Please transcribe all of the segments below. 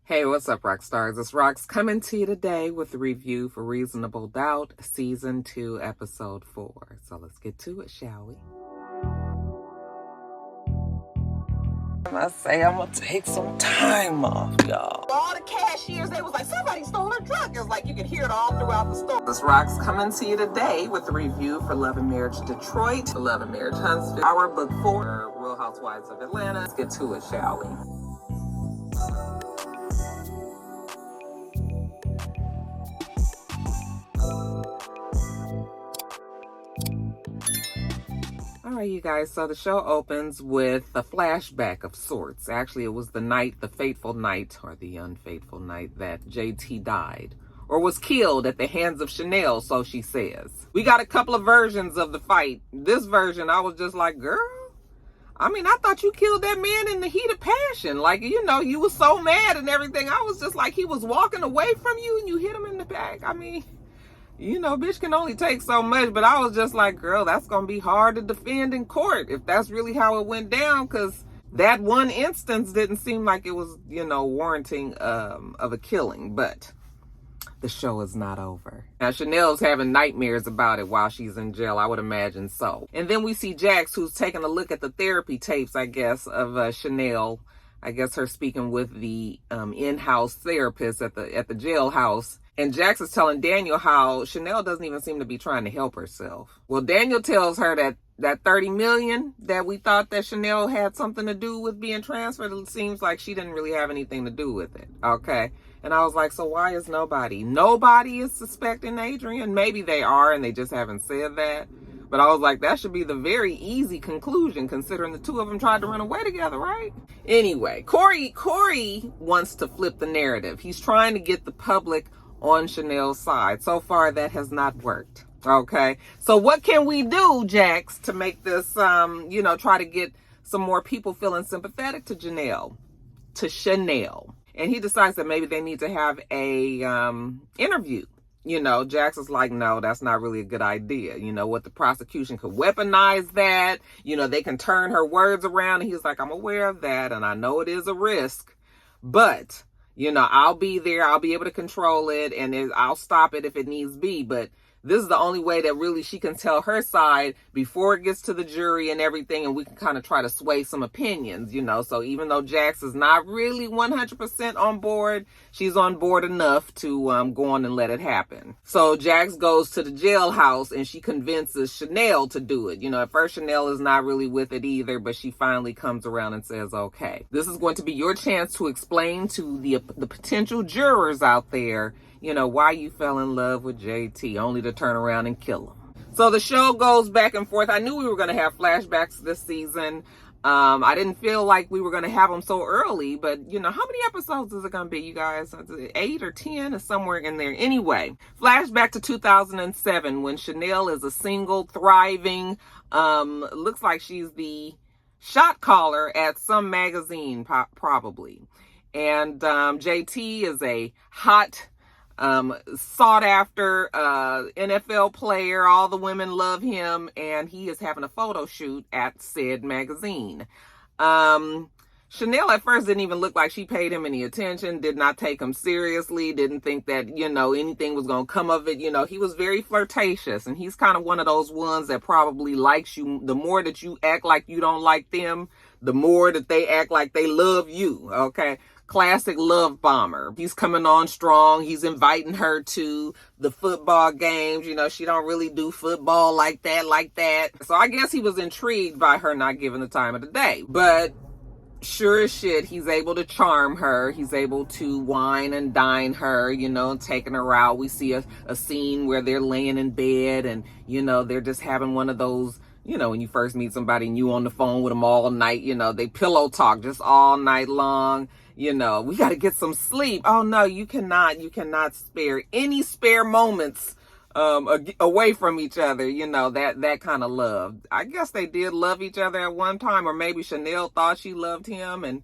Hey, what's up, Roxstars? It's Rox coming to you today with a review for Reasonable Doubt, Season 2, Episode 4. So let's get to it, shall we? I say I'm gonna take some time off, y'all. All the cashiers, they was like, somebody stole her truck. It's like you can hear it all throughout the store. This Rox coming to you today with a review for Love and Marriage Detroit, Love and Marriage Huntsville, our book 4, Real Housewives of Atlanta. Let's get to it, shall we? All right, you guys, so the show opens with a flashback of sorts. Actually, it was the fateful night, or the unfaithful night that JT died, or was killed at the hands of Chanel, so she says. We got a couple of versions of the fight. This version, I was just like, girl, I mean, I thought you killed that man in the heat of passion. Like, you know, you were so mad and everything. I was just like, he was walking away from you and you hit him in the back. I mean, you know, bitch can only take so much, but I was just like, girl, that's going to be hard to defend in court if that's really how it went down, because that one instance didn't seem like it was, you know, warranting of a killing, but the show is not over. Now, Chanel's having nightmares about it while she's in jail, I would imagine so. And then we see Jax, who's taking a look at the therapy tapes, I guess, of Chanel. I guess her speaking with the in-house therapist at the jailhouse. And Jax is telling Daniel how Chanel doesn't even seem to be trying to help herself. Well, Daniel tells her that $30 million that we thought that Chanel had something to do with being transferred, it seems like she didn't really have anything to do with it. Okay. And I was like, so why is nobody is suspecting Adrian? Maybe they are and they just haven't said that. But I was like, that should be the very easy conclusion, considering the two of them tried to run away together, right? Anyway, Corey wants to flip the narrative. He's trying to get the public on Chanel's side. So far, that has not worked. Okay. So what can we do, Jax, to make this, try to get some more people feeling sympathetic to Chanel? And he decides that maybe they need to have a interview. You know, Jax is like, no, that's not really a good idea. You know, what the prosecution could weaponize that. You know, they can turn her words around. And he's like, I'm aware of that. And I know it is a risk. But, you know, I'll be there. I'll be able to control it. And I'll stop it if it needs be. But this is the only way that really she can tell her side before it gets to the jury and everything. And we can kind of try to sway some opinions, you know. So even though Jax is not really 100% on board, she's on board enough to go on and let it happen. So Jax goes to the jailhouse and she convinces Chanel to do it. You know, at first Chanel is not really with it either, but she finally comes around and says, okay, this is going to be your chance to explain to the potential jurors out there, you know, why you fell in love with JT, only to turn around and kill him. So the show goes back and forth. I knew we were going to have flashbacks this season. I didn't feel like we were going to have them so early, but, you know, how many episodes is it going to be, you guys? 8 or 10 or somewhere in there. Anyway, flashback to 2007 when Chanel is a single, thriving, looks like she's the shot caller at some magazine, probably. And JT is a hot, sought after NFL player. All the women love him, and he is having a photo shoot at said magazine. Chanel at first didn't even look like she paid him any attention, did not take him seriously, didn't think that, you know, anything was going to come of it. You know, he was very flirtatious, and he's kind of one of those ones that probably likes you. The more that you act like you don't like them, the more that they act like they love you. Okay. Classic love bomber. He's coming on strong. He's inviting her to the football games. You know, she don't really do football like that. So I guess he was intrigued by her not giving the time of the day. But sure as shit, he's able to charm her. He's able to wine and dine her, you know, taking her out. We see a scene where they're laying in bed and, you know, they're just having one of those, you know, when you first meet somebody and you on the phone with them all night, you know, they pillow talk just all night long. You know, we got to get some sleep. Oh no, you cannot spare any spare moments away from each other. You know, that kind of love. I guess they did love each other at one time, or maybe Chanel thought she loved him and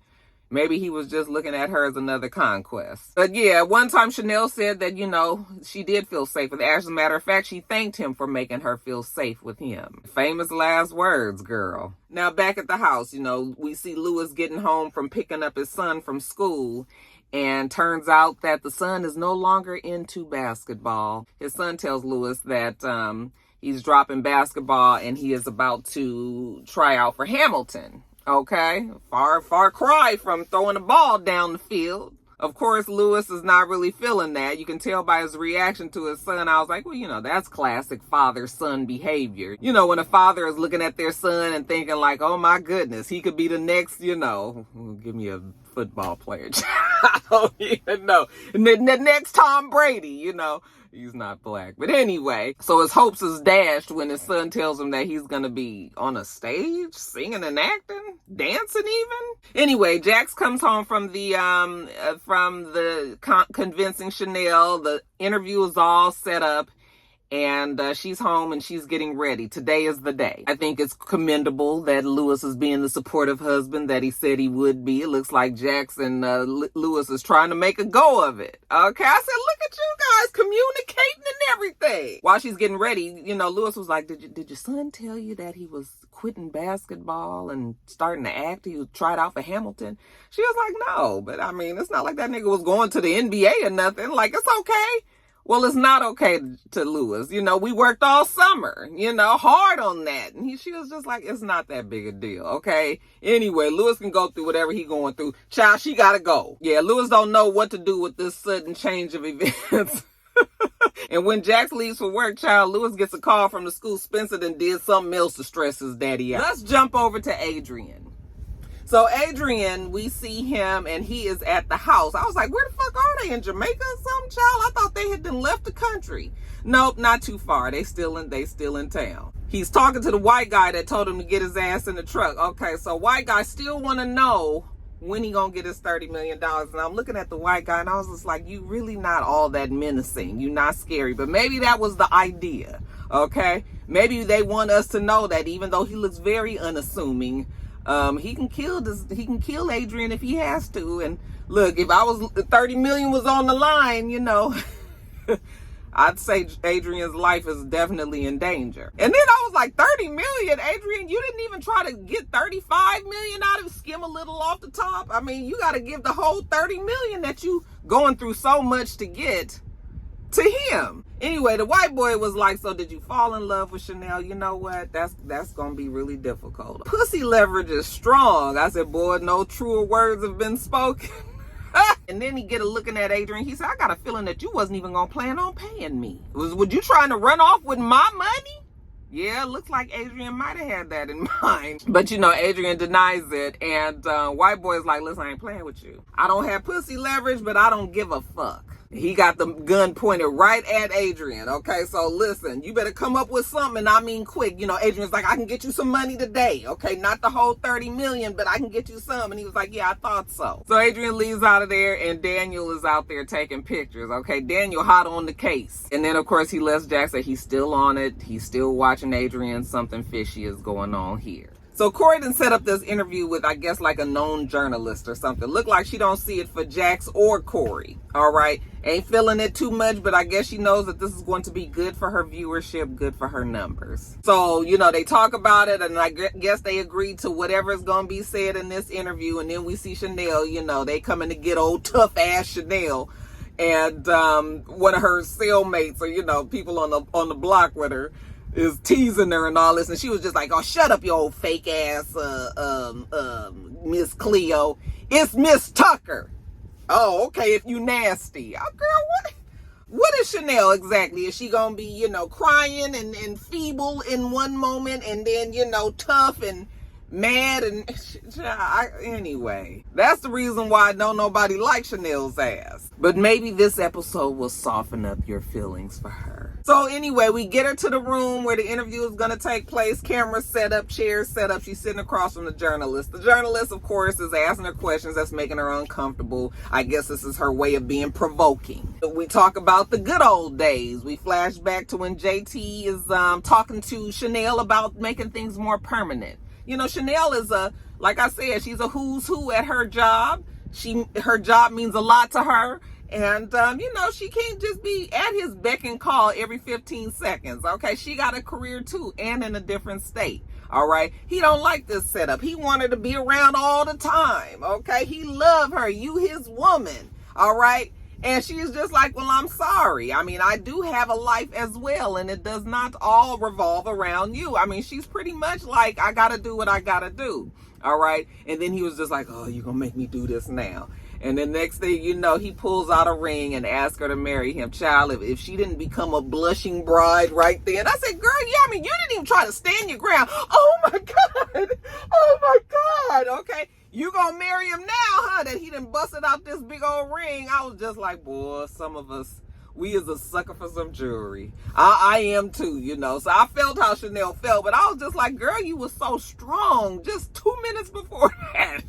maybe he was just looking at her as another conquest. But yeah, one time Chanel said that, you know, she did feel safe with him. As a matter of fact, she thanked him for making her feel safe with him. Famous last words, girl. Now back at the house, you know, we see Louis getting home from picking up his son from school. And turns out that the son is no longer into basketball. His son tells Lewis that he's dropping basketball and he is about to try out for Hamilton. Okay, far cry from throwing the ball down the field. Of course, Lewis is not really feeling that. You can tell by his reaction to his son. I was like, well, that's classic father-son behavior. When a father is looking at their son and thinking like, oh my goodness, he could be the next, give me a football player. I don't even know. The next Tom Brady, He's not black. But anyway, so his hopes is dashed when his son tells him that he's going to be on a stage, singing and acting, dancing even. Anyway, Jax comes home from the convincing Chanel. The interview is all set up. And she's home and she's getting ready. Today is the day. I think it's commendable that Lewis is being the supportive husband that he said he would be. It looks like Jax and Lewis is trying to make a go of it. Okay, I said, look at you guys communicating and everything. While she's getting ready, Lewis was like, did your son tell you that he was quitting basketball and starting to act? He tried out for Hamilton. She was like, no, but I mean, it's not like that nigga was going to the NBA or nothing. Like, it's okay. Well, it's not okay to Lewis. We worked all summer, hard on that. And she was just like, it's not that big a deal, okay? Anyway, Lewis can go through whatever he going through. Child, she gotta go. Yeah, Lewis don't know what to do with this sudden change of events. And when Jax leaves for work, child, Lewis gets a call from the school. Spencer done did something else to stress his daddy out. Let's jump over to Adrian. So Adrian, we see him and he is at the house. I was like, where the fuck are they? In Jamaica or something, child? I thought they had been left the country. Nope, not too far. They still in town. He's talking to the white guy that told him to get his ass in the truck. Okay, so white guy still want to know when he gonna get his $30 million. And I'm looking at the white guy and I was just like, you really not all that menacing. You not scary. But maybe that was the idea, okay? Maybe they want us to know that even though he looks very unassuming, he can kill Adrian if he has to. And look, if I was 30 million was on the line, I'd say Adrian's life is definitely in danger. And then I was like, 30 million, Adrian, you didn't even try to get 35 million out of it, skim a little off the top. I mean, you got to give the whole 30 million that you going through so much to get to him. Anyway, the white boy was like, so did you fall in love with Chanel? You know what? That's going to be really difficult. Pussy leverage is strong. I said, boy, no truer words have been spoken. And then he get a looking at Adrian. He said, I got a feeling that you wasn't even going to plan on paying me. Was you trying to run off with my money? Yeah, looks like Adrian might have had that in mind. But Adrian denies it. And white boy's like, listen, I ain't playing with you. I don't have pussy leverage, but I don't give a fuck. He got the gun pointed right at Adrian. Okay, so listen, you better come up with something. I mean, quick. Adrian's like, I can get you some money today. Okay, not the whole 30 million, but I can get you some. And he was like, yeah, I thought so. So Adrian leaves out of there and Daniel is out there taking pictures. Okay, Daniel hot on the case. And then, of course, he lets Jack say he's still on it. He's still watching Adrian. Something fishy is going on here. So Corey done set up this interview with, I guess, like a known journalist or something. Look like she don't see it for Jax or Corey. All right. Ain't feeling it too much, but I guess she knows that this is going to be good for her viewership, good for her numbers. So, they talk about it, and I guess they agreed to whatever is going to be said in this interview. And then we see Chanel, they coming to get old tough ass Chanel. And one of her cellmates or, people on the block with her is teasing her and all this, and she was just like, oh, shut up, you old fake ass Miss Cleo. It's Miss Tucker. Oh, okay, if you nasty. Oh, girl, what is Chanel exactly? Is she gonna be, crying and feeble in one moment and then, tough and mad and anyway, that's the reason why I don't nobody like Chanel's ass. But maybe this episode will soften up your feelings for her. So anyway, we get her to the room where the interview is going to take place. Camera set up, chairs set up. She's sitting across from the journalist. The journalist, of course, is asking her questions that's making her uncomfortable. I guess this is her way of being provoking. We talk about the good old days. We flash back to when JT is talking to Chanel about making things more permanent. Chanel is like I said, she's a who's who at her job. Her job means a lot to her. And, she can't just be at his beck and call every 15 seconds. Okay, she got a career too and in a different state. All right, he don't like this setup. He wanted to be around all the time. Okay, he loved her. You his woman. All right. And she's just like, well, I'm sorry. I mean, I do have a life as well, and it does not all revolve around you. I mean, she's pretty much like, I got to do what I got to do. All right. And then he was just like, oh, you're going to make me do this now. And the next thing you know, he pulls out a ring and asks her to marry him. Child, if she didn't become a blushing bride right then. I said, girl, yeah, I mean, you didn't even try to stand your ground. Oh, my God. Oh, my God. Okay. You gonna marry him now, huh? That he done busted out this big old ring. I was just like, boy, some of us, we is a sucker for some jewelry. I am too, you know. So I felt how Chanel felt, but I was just like, girl, you was so strong just 2 minutes before that.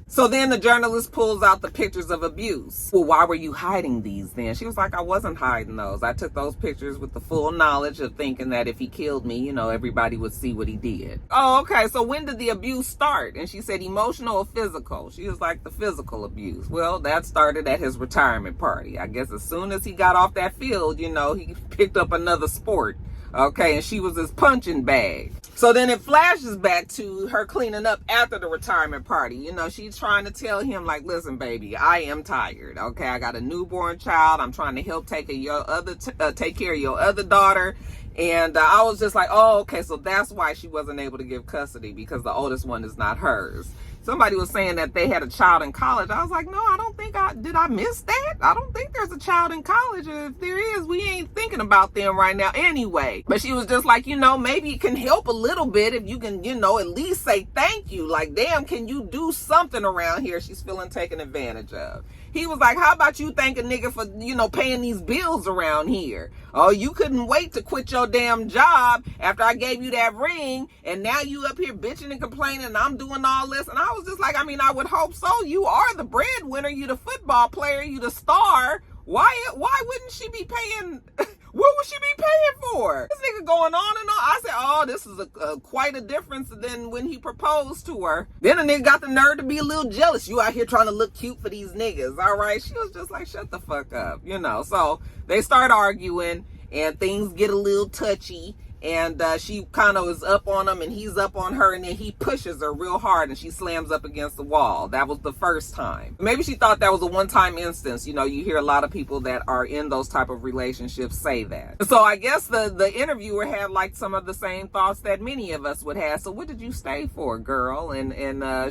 So then the journalist pulls out the pictures of abuse. Well, why were you hiding these then? She was like, I wasn't hiding those. I took those pictures with the full knowledge of thinking that if he killed me, you know, everybody would see what he did. Oh, okay. So when did the abuse start? And she said emotional or physical? She was like, the physical abuse. Well, that started at his retirement party. I guess as soon as he got off that field, you know, he picked up another sport. Okay, and she was his punching bag. So then it flashes back to her cleaning up after the retirement party. You know, she's trying to tell him, like, listen, baby, I am tired. Okay, I got a newborn child. I'm trying to help take care of your other daughter. And I was just like, oh, okay, so that's why she wasn't able to give custody, because the oldest one is not hers. Somebody was saying that they had a child in college. I was like, no, I don't think did I miss that? I don't think there's a child in college. If there is, we ain't thinking about them right now anyway. But she was just like, you know, maybe it can help a little bit if you can, you know, at least say thank you. Like, damn, can you do something around here? She's feeling taken advantage of. He was like, how about you thank a nigga for, you know, paying these bills around here? Oh, you couldn't wait to quit your damn job after I gave you that ring, and now you up here bitching and complaining and I'm doing all this. And I was just like, I mean, I would hope so. You are the breadwinner, you the football player, you the star. Why wouldn't she be paying? What would she be paying for? This nigga going on and on. I said, oh, this is quite a difference than when he proposed to her. Then a nigga got the nerve to be a little jealous. You out here trying to look cute for these niggas, all right? She was just like, shut the fuck up, you know. So they start arguing and things get a little touchy. And she kind of is up on him and he's up on her, and then he pushes her real hard and she slams up against the wall. That was the first time. Maybe she thought that was a one-time instance. You know, you hear a lot of people that are in those type of relationships say that. So I guess the interviewer had like some of the same thoughts that many of us would have. So what did you stay for, girl? And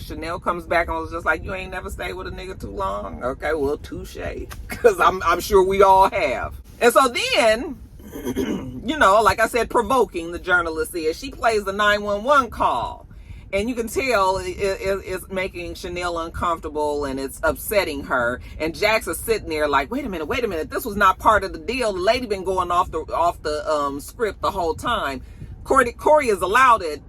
Chanel comes back and was just like, you ain't never stayed with a nigga too long? Okay, well, touche. Because I'm sure we all have. And so then, you know, like I said, provoking, the journalist is. She plays the 911 call. And you can tell it's making Chanel uncomfortable and it's upsetting her. And Jax is sitting there like, wait a minute. This was not part of the deal. The lady been going off the script the whole time. Corey has allowed it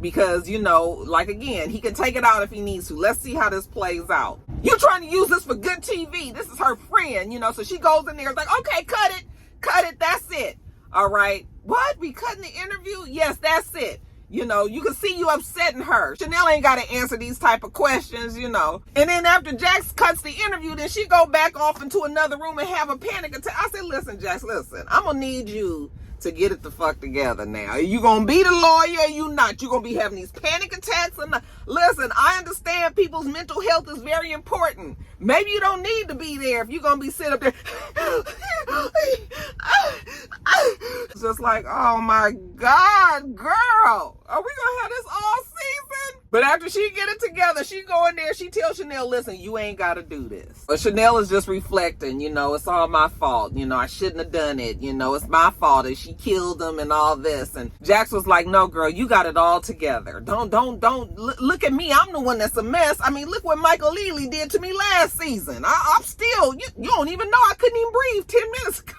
because, you know, like, again, he can take it out if he needs to. Let's see how this plays out. You trying to use this for good TV. This is her friend, you know. So she goes in there, it's like, okay, cut it, that's it. All right. What? We cutting the interview? Yes, that's it. You know, you can see you upsetting her. Chanel ain't got to answer these type of questions, you know. And then after Jax cuts the interview, then she go back off into another room and have a panic attack. I said, listen, Jax, listen, I'm going to need you to get it the fuck together now. Are you going to be the lawyer or you not? You going to be having these panic attacks or not? Listen, I understand people's mental health is very important. Maybe you don't need to be there if you're going to be sitting up there. It's just like, oh my God, girl. Are we going to have this all season? But after she get it together, she go in there, she tells Chanel, listen, you ain't got to do this. But Chanel is just reflecting, you know, it's all my fault. You know, I shouldn't have done it. You know, it's my fault that she killed him and all this. And Jax was like, no, girl, you got it all together. Don't look at me. I'm the one that's a mess. I mean, look what Michael Leahy did to me last season. I'm still, you don't even know I couldn't even breathe 10 minutes ago.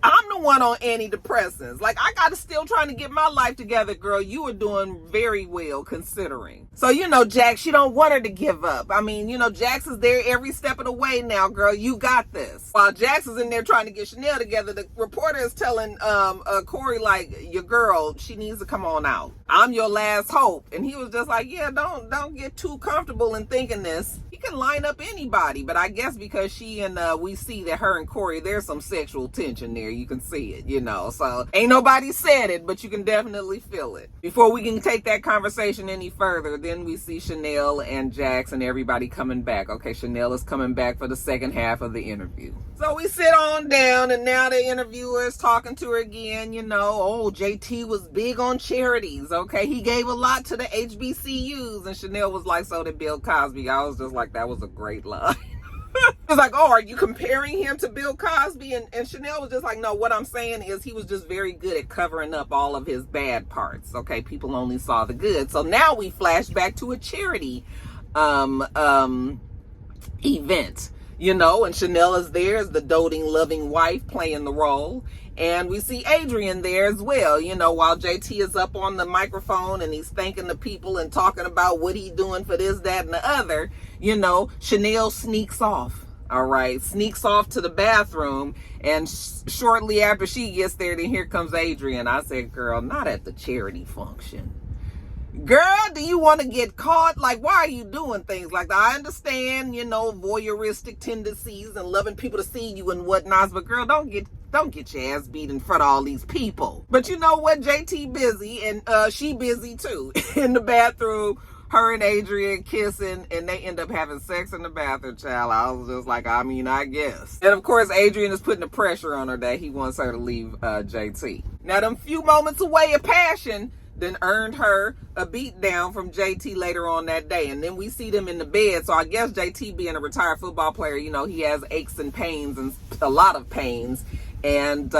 I'm the one on antidepressants. Like, I got to still trying to get my life together, girl. You are doing very well considering. So, you know, Jax, she don't want her to give up. I mean, you know, Jax is there every step of the way now, girl. You got this. While Jax is in there trying to get Chanel together, the reporter is telling Corey, like, your girl, she needs to come on out. I'm your last hope. And he was just like, yeah, don't get too comfortable in thinking this. He can line up anybody, but I guess because she and we see that her and Corey, there's some sexual tension there. You can see it, you know. So ain't nobody said it, but you can definitely feel it. Before we can take that conversation any further, then we see Chanel and Jax and everybody coming back. Okay, Chanel is coming back for the second half of the interview. So we sit on down, and now the interviewer is talking to her again, you know. Oh, JT was big on charities, okay? He gave a lot to the HBCUs, and Chanel was like, so did Bill Cosby. I was just like, that was a great line. It was like, oh, are you comparing him to Bill Cosby? And Chanel was just like, no, what I'm saying is he was just very good at covering up all of his bad parts, okay? People only saw the good. So now we flash back to a charity event. You know, and Chanel is there as the doting, loving wife playing the role. And we see Adrian there as well, you know, while JT is up on the microphone and he's thanking the people and talking about what he's doing for this, that, and the other. You know, Chanel sneaks off, all right, sneaks off to the bathroom. And shortly after she gets there, then here comes Adrian. I said, girl, not at the charity function. Girl, do you want to get caught? Like, why are you doing things like that? I understand, you know, voyeuristic tendencies and loving people to see you and whatnot, but girl, don't get your ass beat in front of all these people. But you know what? JT busy, and she busy too. In the bathroom, her and Adrian kissing, and they end up having sex in the bathroom, child. I was just like, I mean, I guess. And of course, Adrian is putting the pressure on her that he wants her to leave JT. Now, them few moments away of passion then earned her a beat down from JT later on that day. And then we see them in the bed. So I guess JT, being a retired football player, you know, he has aches and pains and a lot of pains. And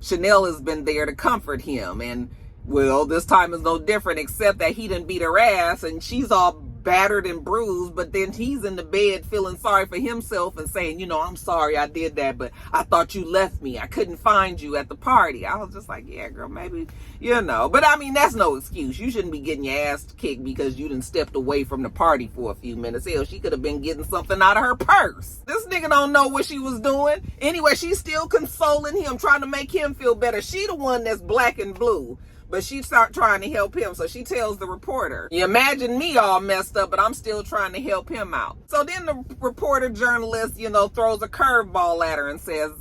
Chanel has been there to comfort him. And, well, this time is no different, except that he didn't beat her ass and she's all battered and bruised, but then he's in the bed feeling sorry for himself and saying, you know, I'm sorry I did that, but I thought you left me. I couldn't find you at the party. I was just like, yeah, girl, maybe, you know. But I mean, that's no excuse. You shouldn't be getting your ass kicked because you done stepped away from the party for a few minutes. Hell, she could have been getting something out of her purse. This nigga don't know what she was doing. Anyway, she's still consoling him, trying to make him feel better. She the one that's black and blue. But she start trying to help him. So she tells the reporter, you imagine me all messed up, but I'm still trying to help him out. So then the reporter journalist, you know, throws a curveball at her and says,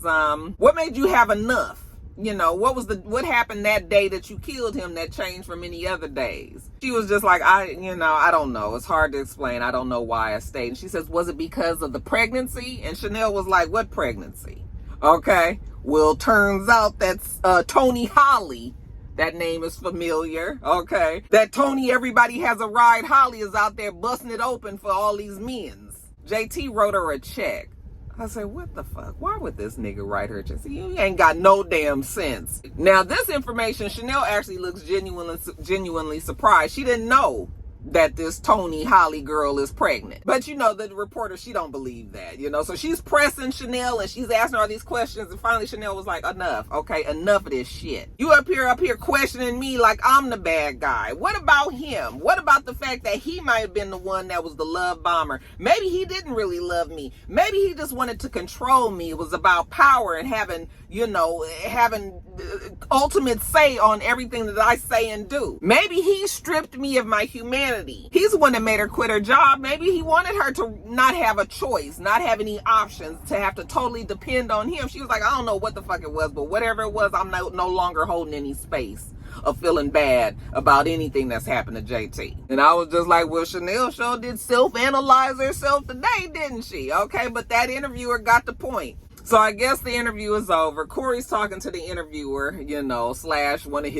what made you have enough? You know, what happened that day that you killed him that changed from any other days? She was just like, I don't know. It's hard to explain. I don't know why I stayed. And she says, was it because of the pregnancy? And Chanel was like, what pregnancy? Okay. Well, turns out that's Tony Holly. That name is familiar, okay? That Tony Everybody Has a Ride Holly is out there busting it open for all these men's. JT wrote her a check. I said, what the fuck? Why would this nigga write her a check? See, you ain't got no damn sense. Now, this information, Chanel actually looks genuinely surprised. She didn't know that this Tony Holly girl is pregnant. But you know, the reporter, she don't believe that, you know. So she's pressing Chanel and she's asking all these questions, and finally Chanel was like, enough, okay, enough of this shit. You up here questioning me like I'm the bad guy. What about him? What about the fact that he might have been the one that was the love bomber? Maybe he didn't really love me. Maybe he just wanted to control me. It was about power and having ultimate say on everything that I say and do. Maybe he stripped me of my humanity. He's the one that made her quit her job. Maybe he wanted her to not have a choice, not have any options, to have to totally depend on him. She was like, I don't know what the fuck it was, but whatever it was, I'm no longer holding any space of feeling bad about anything that's happened to JT. And I was just like, well, Chanel sure did self-analyze herself today, didn't she? Okay, but that interviewer got the point. So I guess the interview is over. Corey's talking to the interviewer, you know, / one of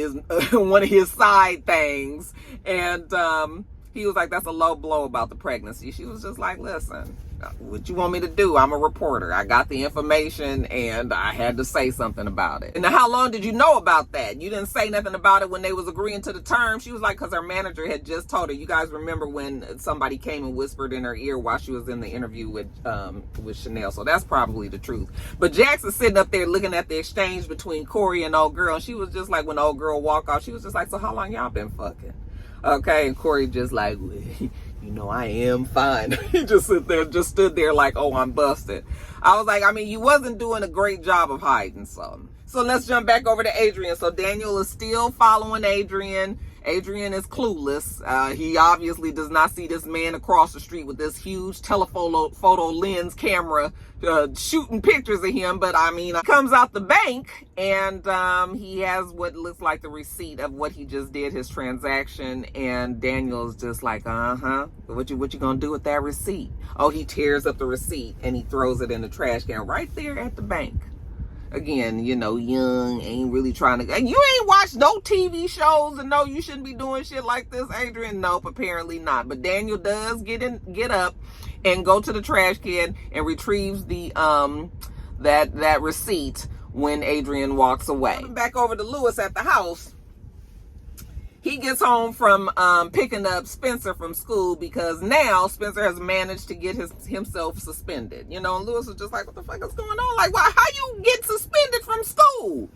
his side things. And he was like, that's a low blow about the pregnancy. She was just like, listen, what you want me to do? I'm a reporter. I got the information and I had to say something about it. And how long did you know about that? You didn't say nothing about it when they was agreeing to the terms. She was like, because her manager had just told her. You guys remember when somebody came and whispered in her ear while she was in the interview with Chanel. So that's probably the truth. But Jackson's sitting up there looking at the exchange between Corey and old girl. And she was just like, when the old girl walked off, she was just like, so how long y'all been fucking? Okay, and Corey just like, you know, I am fine. He just stood there like, oh, I'm busted. I was like, I mean, you wasn't doing a great job of hiding something. So let's jump back over to Adrian. So Daniel is still following Adrian. Adrian is clueless. He obviously does not see this man across the street with this huge telephoto lens camera shooting pictures of him. But I mean, comes out the bank and he has what looks like the receipt of what he just did, his transaction. And Daniel's just like, what you gonna do with that receipt? Oh, he tears up the receipt and he throws it in the trash can right there at the bank. Again, you know, young, ain't really trying to, and you ain't watched no TV shows and no, you shouldn't be doing shit like this, Adrian. Nope, apparently not. But Daniel does get up and go to the trash can and retrieves the that receipt when Adrian walks away. Coming back over to Lewis at the house, he gets home from picking up Spencer from school because now Spencer has managed to get himself suspended. You know, and Lewis was just like, what the fuck is going on? Like, how you get suspended from school?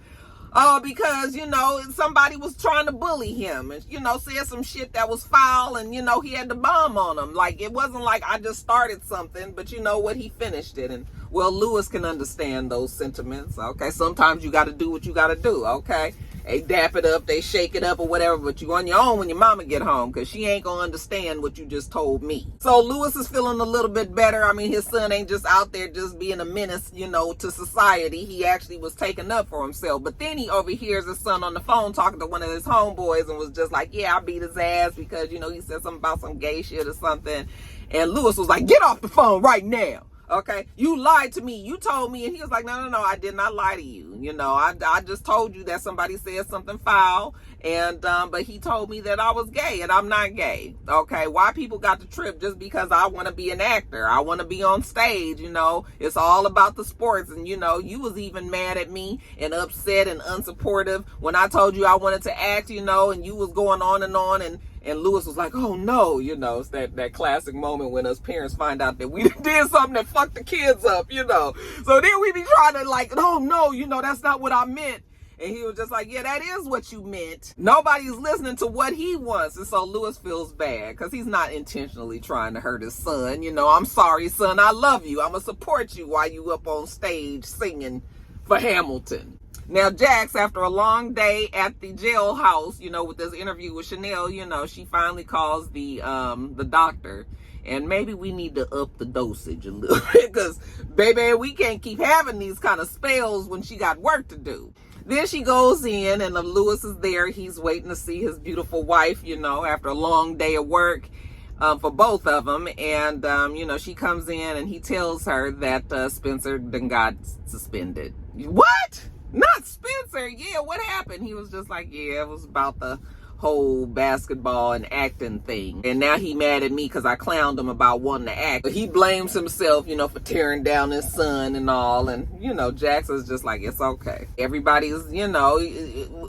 Because, you know, somebody was trying to bully him and, you know, said some shit that was foul and, you know, he had the bomb on him. Like, it wasn't like I just started something, but you know what, he finished it. And, well, Lewis can understand those sentiments, okay? Sometimes you got to do what you got to do, okay? They dap it up, they shake it up or whatever, but you on your own when your mama get home because she ain't gonna understand what you just told me. So Lewis is feeling a little bit better. I mean, his son ain't just out there just being a menace, you know, to society. He actually was taking up for himself. But then he overhears his son on the phone talking to one of his homeboys and was just like, yeah, I beat his ass because, you know, he said something about some gay shit or something. And Lewis was like, get off the phone right now. Okay, you lied to me. You told me. And he was like, no, I did not lie to you. You know, I just told you that somebody said something foul. And, but he told me that I was gay and I'm not gay. Okay, why people got the trip just because I want to be an actor. I want to be on stage, you know. It's all about the sports. And, you know, you was even mad at me and upset and unsupportive when I told you I wanted to act, you know, and you was going on. And Lewis was like, oh no, you know, it's that classic moment when us parents find out that we did something that fucked the kids up, you know. So then we be trying to like, oh no, you know, that's not what I meant. And he was just like, yeah, that is what you meant. Nobody's listening to what he wants. And so Lewis feels bad because he's not intentionally trying to hurt his son. You know, I'm sorry, son, I love you. I'm going to support you while you up on stage singing for Hamilton. Now, Jax, after a long day at the jailhouse, you know, with this interview with Chanel, you know, she finally calls the doctor. And maybe we need to up the dosage a little bit because, baby, we can't keep having these kind of spells when she got work to do. Then she goes in and Lewis is there. He's waiting to see his beautiful wife, you know, after a long day of work for both of them. And, you know, she comes in and he tells her that Spencer done got suspended. What? Not Spencer. Yeah, what happened? He was just like, yeah, it was about the whole basketball and acting thing. And now he mad at me because I clowned him about wanting to act. But he blames himself, you know, for tearing down his son and all. And, you know, Jackson's just like, it's okay. Everybody's, you know,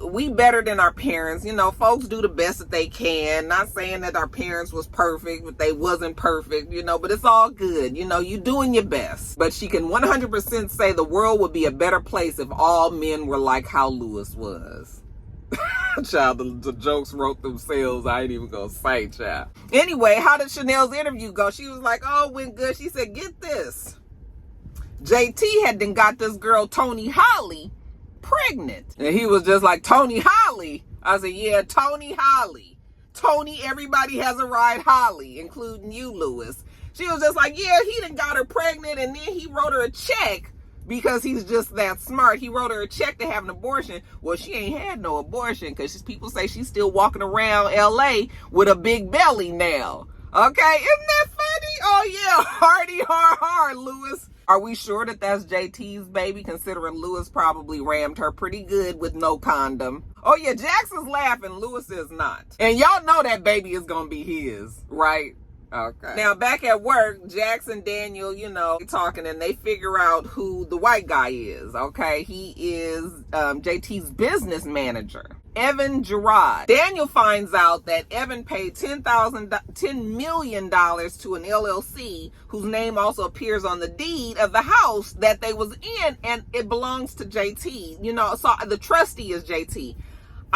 we better than our parents. You know, folks do the best that they can. Not saying that our parents was perfect, but they wasn't perfect, you know, but it's all good. You know, you doing your best. But she can 100% say the world would be a better place if all men were like how Lewis was. Child, the jokes wrote themselves. I ain't even gonna say, child. Anyway, how did Chanel's interview go? She was like, oh, it went good. She said, get this. JT had then got this girl, Tony Holly, pregnant. And he was just like, Tony Holly? I said, yeah, Tony Holly. Tony, everybody has a ride Holly, including you, Lewis. She was just like, yeah, he done got her pregnant, and then he wrote her a check. Because he's just that smart. He wrote her a check to have an abortion. Well, she ain't had no abortion because people say she's still walking around LA with a big belly now. Okay, isn't that funny? Oh yeah, hardy har, Lewis. Are we sure that that's JT's baby, considering Lewis probably rammed her pretty good with no condom? Oh yeah, Jackson's laughing, Lewis is not. And y'all know that baby is gonna be his, right? Okay. Now, back at work, Jax and Daniel, you know, talking, and they figure out who the white guy is, okay? He is JT's business manager, Evan Gerard. Daniel finds out that Evan paid $10 million to an LLC whose name also appears on the deed of the house that they was in, and it belongs to JT. You know, so the trustee is JT.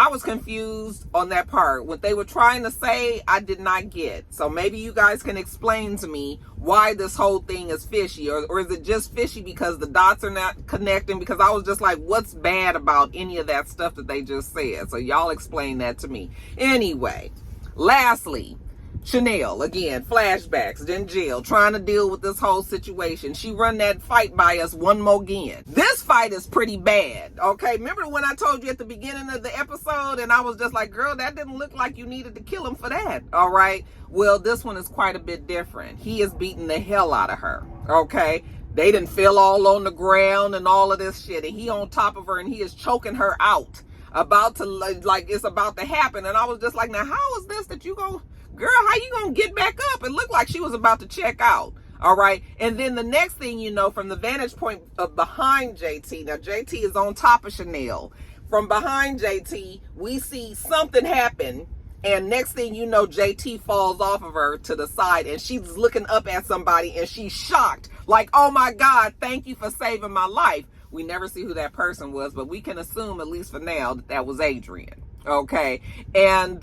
I was confused on that part. What they were trying to say, I did not get. So maybe you guys can explain to me why this whole thing is fishy. Or is it just fishy because the dots are not connecting? Because I was just like, what's bad about any of that stuff that they just said? So y'all explain that to me. Anyway, lastly, Chanel, again, flashbacks, in jail, trying to deal with this whole situation. She run that fight by us one more again. This fight is pretty bad, okay? Remember when I told you at the beginning of the episode and I was just like, girl, that didn't look like you needed to kill him for that, all right? Well, this one is quite a bit different. He is beating the hell out of her, okay? They done fell all on the ground and all of this shit, and he on top of her and he is choking her out, about to, like it's about to happen. And I was just like, now how is this that you go... Girl, how you gonna get back up? It looked like she was about to check out. All right. And then the next thing you know, from the vantage point of behind JT, now JT is on top of Chanel. From behind JT, we see something happen. And next thing you know, JT falls off of her to the side and she's looking up at somebody and she's shocked. Like, oh my God, thank you for saving my life. We never see who that person was, but we can assume, at least for now, that that was Adrian. Okay. And,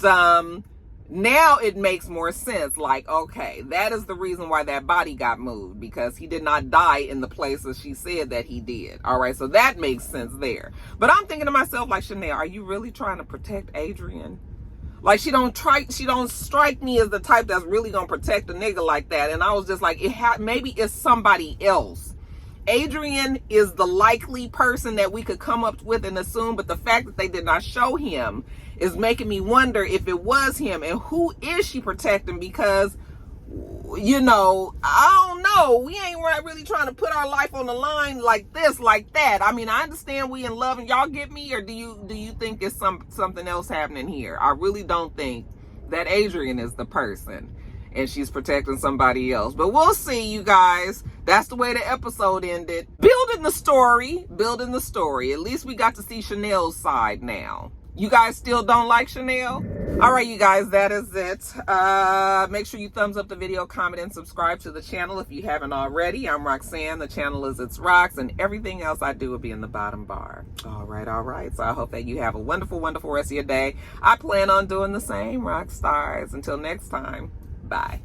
now it makes more sense. Like, okay, that is the reason why that body got moved, because he did not die in the places she said that he did. All right, so that makes sense there. But I'm thinking to myself, like, Chanel, are you really trying to protect Adrian? Like, she don't strike me as the type that's really gonna protect a nigga like that. And I was just like, maybe it's somebody else. Adrian is the likely person that we could come up with and assume, but the fact that they did not show him is making me wonder if it was him, and who is she protecting? Because, you know, I don't know. We ain't really trying to put our life on the line like this, like that. I mean, I understand we in love, and y'all get me, or do you think it's something else happening here? I really don't think that Adrian is the person and she's protecting somebody else. But we'll see, you guys. That's the way the episode ended. Building the story. At least we got to see Chanel's side now. You guys still don't like Chanel? All right, you guys, that is it. Make sure you thumbs up the video, comment, and subscribe to the channel if you haven't already. I'm Roxanne. The channel is itsrox, and everything else I do will be in the bottom bar. All right. So I hope that you have a wonderful, wonderful rest of your day. I plan on doing the same, Roxstars. Until next time, bye.